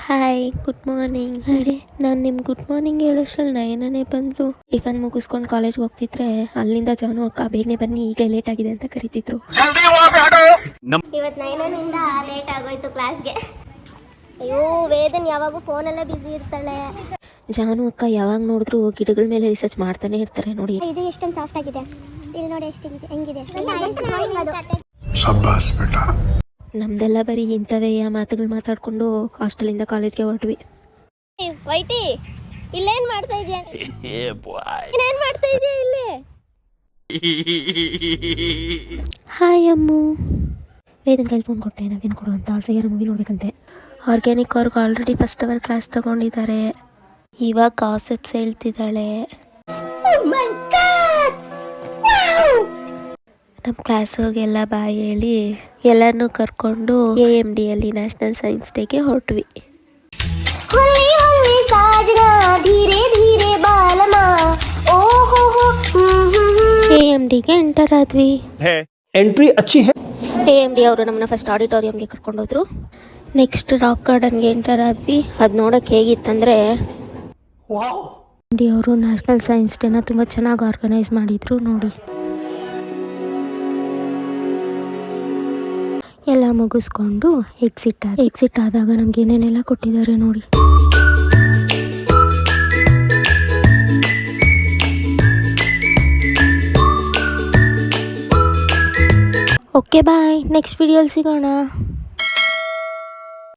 Hi, good morning. ಅರೆ, ನಾನು ನಿಮ್ಮ ಗುಡ್ ಮಾರ್ನಿಂಗ್ ಹೇಳೋಷ್ಟ್ರಲ್ಲಿ ನಯನನೇ ಬಂದು ಟಿಫನ್ ಮುಗಿಸ್ಕೊಂಡು ಕಾಲೇಜ್ಗೆ ಹೋಗ್ತಿದ್ರೆ ಅಲ್ಲಿಂದ ಜಾನು ಅಕ್ಕ ಬೇಗನೆ ಬನ್ನಿ ಈಗ ಲೇಟ್ ಆಗಿದೆ ಅಂತ ಕರಿತಿದ್ರು. ಇವತ್ತು ನೈನಿಂದ ಲೇಟ್ ಆಗೋಯ್ತು ಕ್ಲಾಸ್ಗೆ. ಅಯ್ಯೋ ವೇದನ್ ಯಾವಾಗೂ ಫೋನಲ್ಲೇ ಬ್ಯುಸಿ ಇರ್ತಾಳೆ. ಜಾನು ಅಕ್ಕ ಯಾವಾಗ ನೋಡಿದ್ರು ಗಿಡಗಳ ಮೇಲೆ ರಿಸರ್ಚ್ ಮಾಡ್ತಾನೆ ಇರ್ತಾರೆ ನೋಡಿ. ಇದು ಎಷ್ಟೊಂದು ಸಾಫ್ಟ್ ಆಗಿದೆ, ಇಲ್ಲಿ ನೋಡಿ ಎಷ್ಟಿದೆ, ಹೆಂಗಿದೆ. ನಮ್ದೆಲ್ಲ ಬರೀ ಇಂಥವೇ ಮಾತುಗಳು ಮಾತಾಡ್ಕೊಂಡು ಹಾಸ್ಟೆಲಿಂದ ಕಾಲೇಜ್ಗೆ ಹೊರಟ್ವಿ. ವೈಟಿ, ಇಲ್ಲೇನ್ ಮಾಡ್ತಾ ಇದೀಯ? ಏನ್ ಮಾಡ್ತಾ ಇದೀಯ ಇಲ್ಲಿ? ಹಾಯ್ ಅಮ್ಮು. ವೇದನ್ ಕೈಲಿ ಫೋನ್ ಕೊಟ್ಟೆ, ನಾವೇನು ಕೊಡು ಅಂತ. ಅವಳು ಸರಿಯಾದ ಮೂವಿ ನೋಡ್ಬೇಕಂತೆ. ಆರ್ಗ್ಯಾನಿಕ್ ಅವ್ರಿಗೆ ಆಲ್ರೆಡಿ ಫಸ್ಟ್ ಅವರ್ ಕ್ಲಾಸ್ ತಗೊಂಡಿದ್ದಾರೆ. ಇವಾಗ ಕಾನ್ಸೆಪ್ಟ್ಸ್ ಹೇಳ್ತಿದ್ದಾಳೆ. ನಮ್ಮ ಕ್ಲಾಸ್ ಅವ್ರಿಗೆಲ್ಲ ಬಾಯಿ ಹೇಳಿ ಎಲ್ಲರನ್ನೂ ಕರ್ಕೊಂಡು AMDಯಲ್ಲಿ ನ್ಯಾಷನಲ್ ಸೈನ್ಸ್ ಡೇಗೆ ಹೊರಟ್ವಿ. AMDಗೆ ಎಂಟರ್ ಆದ್ವಿ. ಎಂಟ್ರಿ ಅಚ್ಚಿ ಹೈ. AMD ಅವರು ನಮ್ಮನ್ನ ಫಸ್ಟ್ ಆಡಿಟೋರಿಯಂಗೆ ಕರ್ಕೊಂಡೋದ್ರು. ನೆಕ್ಸ್ಟ್ ರಾಕ್ ಗಾರ್ಡನ್ಗೆ ಎಂಟರ್ ಆದ್ವಿ. ಅದು ನೋಡೋಕೆ ಹೇಗಿತ್ತಂದರೆ, AMD ಅವರು ನ್ಯಾಷನಲ್ ಸೈನ್ಸ್ ಡೇನ ತುಂಬ ಚೆನ್ನಾಗಿ ಆರ್ಗನೈಸ್ ಮಾಡಿದ್ರು ನೋಡಿ. ಎಲ್ಲ ಮುಗಿಸ್ಕೊಂಡು ಎಕ್ಸಿಟ್ ಆದಾಗ ನಮ್ಗೆ ಏನೇನೆಲ್ಲ ಕೊಟ್ಟಿದ್ದಾರೆ ನೋಡಿ. ಓಕೆ ಬಾಯ್, ನೆಕ್ಸ್ಟ್ ವಿಡಿಯೋಲಿ ಸಿಗೋಣ.